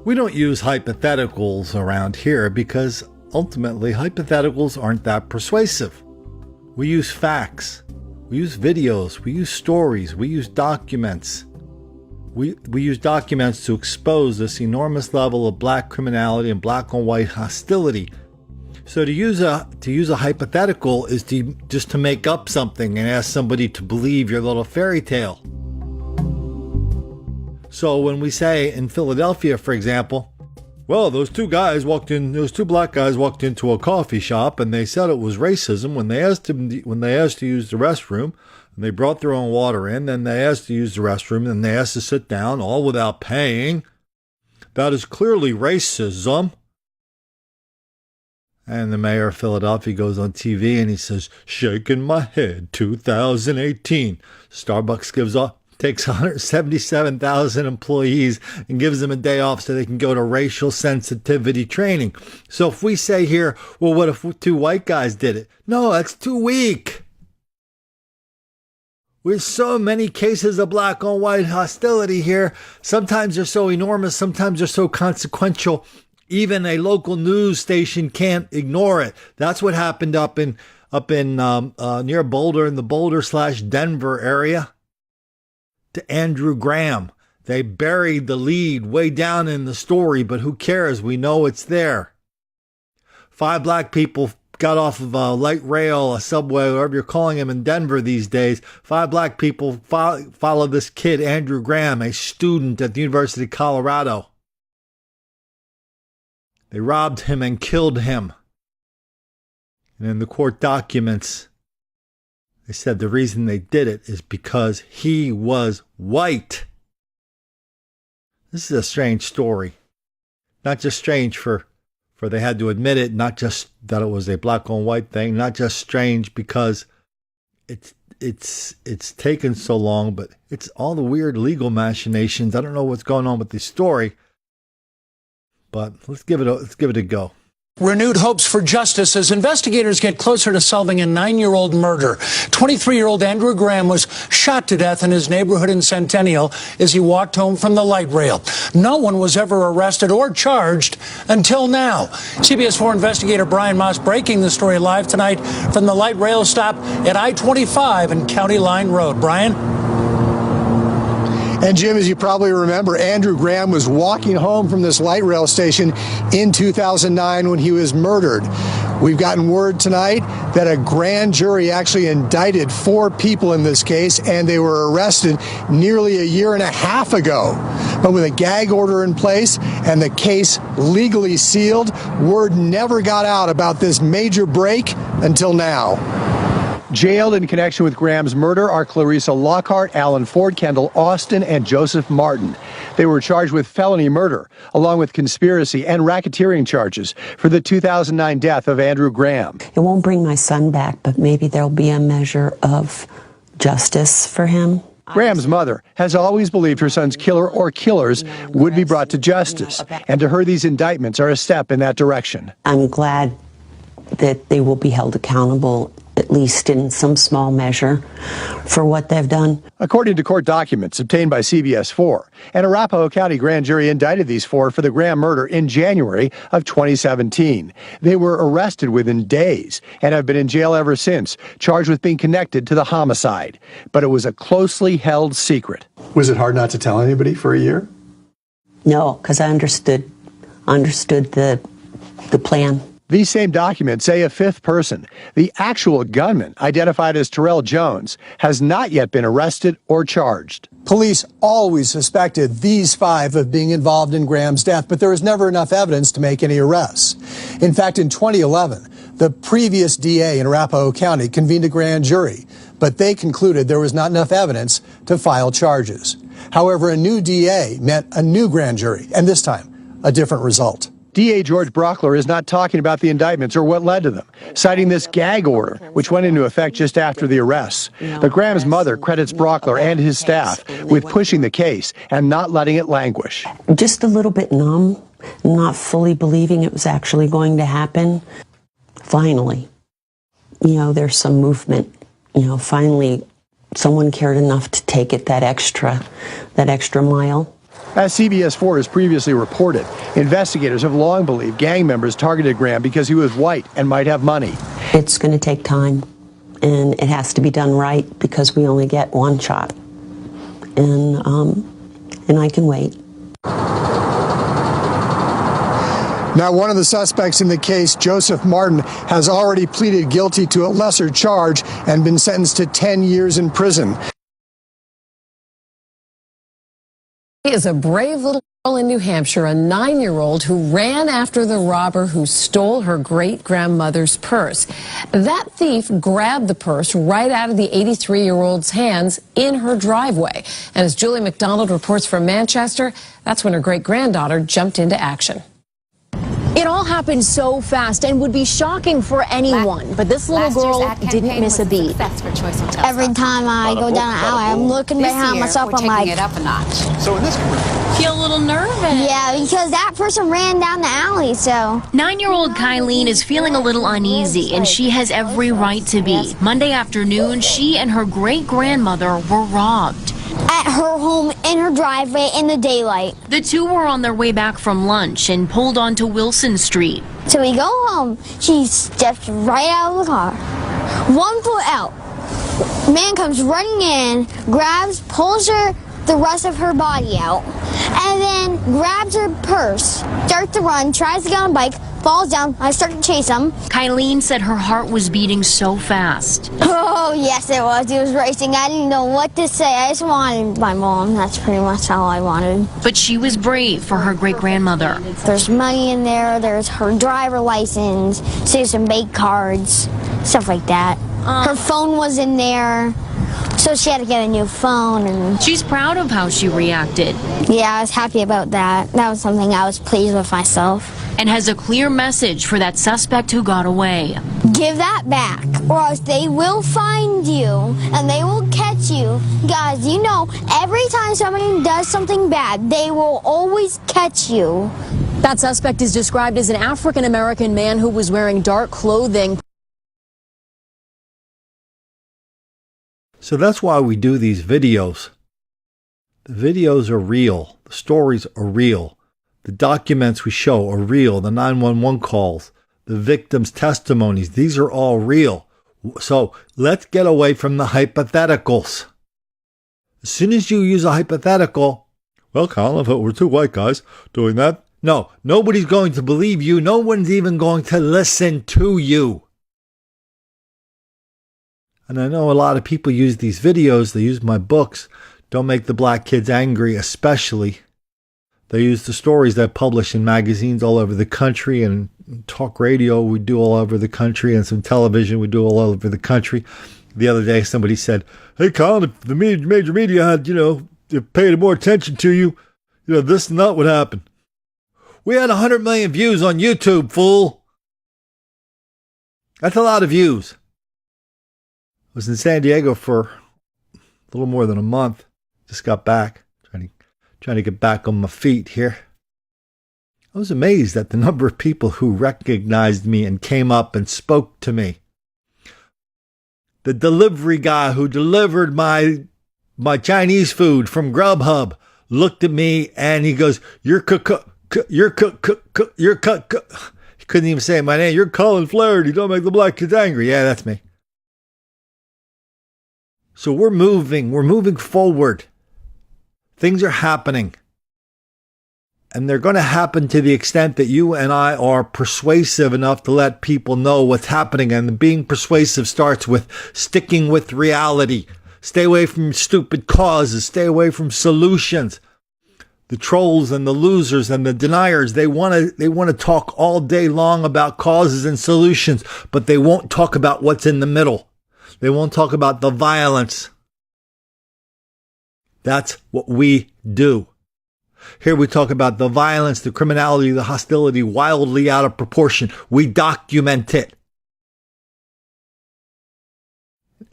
We don't use hypotheticals around here because ultimately hypotheticals aren't that persuasive. We use facts, we use videos, we use stories, we use documents. We use documents to expose this enormous level of black criminality and black and white hostility. So to use a hypothetical is just to make up something and ask somebody to believe your little fairy tale. So when we say in Philadelphia, for example, well, those two black guys walked into a coffee shop and they said it was racism when they asked to use the restroom, and they brought their own water in, then they asked to use the restroom, and they asked to sit down, all without paying. That is clearly racism. And the mayor of Philadelphia goes on TV and he says, shaking my head, 2018. Starbucks takes 177,000 employees and gives them a day off so they can go to racial sensitivity training. So if we say here, well, what if two white guys did it? No, that's too weak. With so many cases of black on white hostility here, sometimes they're so enormous, sometimes they're so consequential, even a local news station can't ignore it. That's what happened up in near Boulder, in the Boulder/Denver area, to Andrew Graham. They buried the lead way down in the story, but who cares? We know it's there. 5 black people got off of a light rail, a subway, whatever you're calling them in Denver these days. 5 black people followed this kid, Andrew Graham, a student at the University of Colorado. They robbed him and killed him. And in the court documents, they said the reason they did it is because he was white. This is a strange story. Not just strange for they had to admit it, not just that it was a black on white thing, not just strange because it's taken so long, but it's all the weird legal machinations. I don't know what's going on with this story, but let's give it a go. Renewed hopes for justice as investigators get closer to solving a 9-year-old murder. 23-year-old Andrew Graham was shot to death in his neighborhood in Centennial as he walked home from the light rail. No one was ever arrested or charged until now. CBS 4 investigator Brian Moss breaking the story live tonight from the light rail stop at I-25 and County Line Road. Brian? And Jim, as you probably remember, Andrew Graham was walking home from this light rail station in 2009 when he was murdered. We've gotten word tonight that a grand jury actually indicted 4 people in this case, and they were arrested nearly a year and a half ago. But with a gag order in place and the case legally sealed, word never got out about this major break until now. Jailed in connection with Graham's murder are Clarissa Lockhart, Alan Ford, Kendall Austin, and Joseph Martin. They were charged with felony murder, along with conspiracy and racketeering charges for the 2009 death of Andrew Graham. It won't bring my son back, but maybe there'll be a measure of justice for him. Graham's mother has always believed her son's killer or killers would be brought to justice, and to her these indictments are a step in that direction. I'm glad that they will be held accountable, at least in some small measure, for what they've done. According to court documents obtained by CBS 4, an Arapahoe County grand jury indicted these 4 for the Graham murder in January of 2017. They were arrested within days and have been in jail ever since, charged with being connected to the homicide. But it was a closely held secret. Was it hard not to tell anybody for a year? No, because I understood the plan. These same documents say a 5th person, the actual gunman, identified as Terrell Jones, has not yet been arrested or charged. Police always suspected these 5 of being involved in Graham's death, but there was never enough evidence to make any arrests. In fact, in 2011, the previous DA in Arapahoe County convened a grand jury, but they concluded there was not enough evidence to file charges. However, a new DA met a new grand jury, and this time, a different result. DA George Brockler is not talking about the indictments or what led to them, citing this gag order, which went into effect just after the arrests. But Graham's mother credits Brockler and his staff with pushing the case and not letting it languish. Just a little bit numb, not fully believing it was actually going to happen. Finally, there's some movement. Finally, someone cared enough to take it that extra mile. As CBS 4 has previously reported, investigators have long believed gang members targeted Graham because he was white and might have money. It's going to take time, and it has to be done right because we only get one shot. And I can wait. Now, one of the suspects in the case, Joseph Martin, has already pleaded guilty to a lesser charge and been sentenced to 10 years in prison. He is a brave little girl in New Hampshire, a 9-year-old who ran after the robber who stole her great-grandmother's purse. That thief grabbed the purse right out of the 83-year-old's hands in her driveway. And as Julie McDonald reports from Manchester, that's when her great-granddaughter jumped into action. It all happened so fast and would be shocking for anyone, but this little girl didn't miss a beat. Every time I go down an alley, I'm looking behind myself. I'm like, it up a notch. So in this commercial, Feel a little nervous. yeah, because that person ran down the alley, so. 9-year-old Kylene is feeling a little uneasy, and she has every right to be. Monday afternoon, she and her great-grandmother were robbed. At her home, in her driveway, in the daylight. The two were on their way back from lunch and pulled onto Wilson Street. So we go home, she steps right out of the car. 1 foot out. Man comes running in, grabs, pulls her, the rest of her body out, and then grabs her purse, starts to run, tries to get on a bike, falls down. I start to chase him. Kylene said her heart was beating so fast. Oh, yes, it was. It was racing. I didn't know what to say. I just wanted my mom. That's pretty much all I wanted. But she was brave for her great-grandmother. There's money in there. There's her driver license, say some bank cards, stuff like that. Her phone was in there, so she had to get a new phone. And She's proud of how she reacted yeah, I was happy about that. That was something I was pleased with myself. and has a clear message for that suspect who got away. Give that back, or else they will find you and they will catch you. Guys, you know, every time somebody does something bad, they will always catch you. That suspect is described as an African-American man who was wearing dark clothing. So that's why we do these videos. The videos are real. The stories are real. The documents we show are real. The 911 calls, the victims' testimonies, these are all real. So let's get away from the hypotheticals. As soon as you use a hypothetical, well, Colin, if it were two white guys doing that, no, nobody's going to believe you. No one's even going to listen to you. And I know a lot of people use these videos. They use my books. Don't Make the Black Kids Angry, especially. They use the stories that I publish in magazines all over the country, and talk radio we do all over the country, and some television we do all over the country. The other day, somebody said, "Hey, Colin, if the major media had, paid more attention to you, this and that would happen." We had 100 million views on YouTube, fool. That's a lot of views. I was in San Diego for a little more than a month. Just got back, trying to get back on my feet here. I was amazed at the number of people who recognized me and came up and spoke to me. The delivery guy who delivered my Chinese food from Grubhub looked at me and he goes, He couldn't even say my name. "You're Colin Flaherty. Don't Make the Black Kids Angry." Yeah, that's me. So we're moving forward. Things are happening. And they're going to happen to the extent that you and I are persuasive enough to let people know what's happening. And being persuasive starts with sticking with reality. Stay away from stupid causes. Stay away from solutions. The trolls and the losers and the deniers, they want to talk all day long about causes and solutions, but they won't talk about what's in the middle. They won't talk about the violence. That's what we do. Here we talk about the violence, the criminality, the hostility, wildly out of proportion. We document it.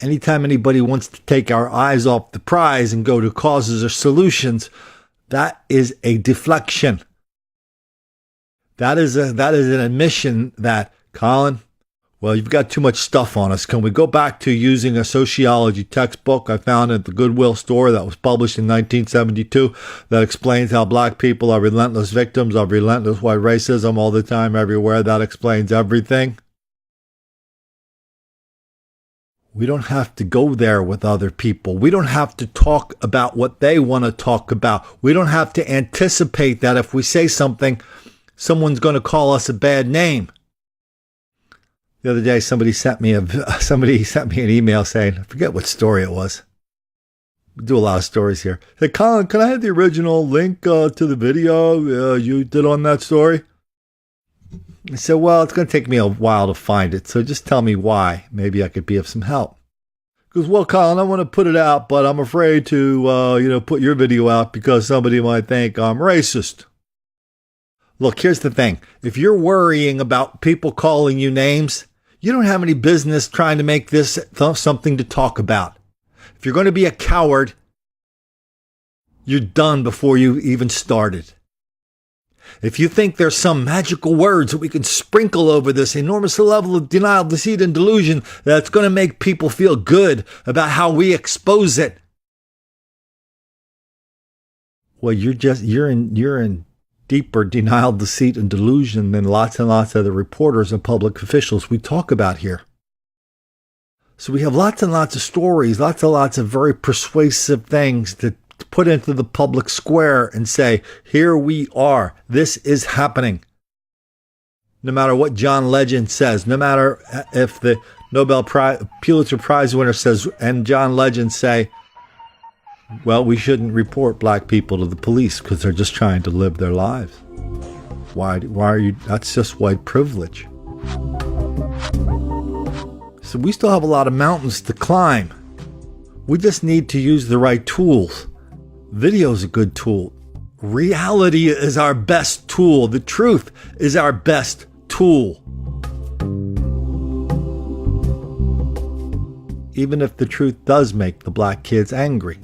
Anytime anybody wants to take our eyes off the prize and go to causes or solutions, that is a deflection. That is an admission that, Colin, Well, you've got too much stuff on us. Can we go back to using a sociology textbook I found at the Goodwill store that was published in 1972 that explains how black people are relentless victims of relentless white racism all the time, everywhere? That explains everything. We don't have to go there with other people. We don't have to talk about what they want to talk about. We don't have to anticipate that if we say something, someone's going to call us a bad name. The other day, somebody sent me an email saying, I forget what story it was. We do a lot of stories here. Hey, Colin, can I have the original link to the video you did on that story? I said, well, it's going to take me a while to find it, so just tell me why. Maybe I could be of some help. He goes, well, Colin, I want to put it out, but I'm afraid to put your video out because somebody might think I'm racist. Look, here's the thing. If you're worrying about people calling you names, you don't have any business trying to make this something to talk about. If you're going to be a coward, you're done before you even started. If you think there's some magical words that we can sprinkle over this enormous level of denial, deceit, and delusion that's going to make people feel good about how we expose it, well, you're in deeper denial, deceit, and delusion than lots and lots of the reporters and public officials we talk about here. So we have lots and lots of stories, lots and lots of very persuasive things to put into the public square and say, here we are, this is happening. No matter what John Legend says, no matter if the Pulitzer Prize winner says, and John Legend say, well, we shouldn't report black people to the police because they're just trying to live their lives. Why are you? That's just white privilege. So we still have a lot of mountains to climb. We just need to use the right tools. Video is a good tool. Reality is our best tool. The truth is our best tool. Even if the truth does make the black kids angry.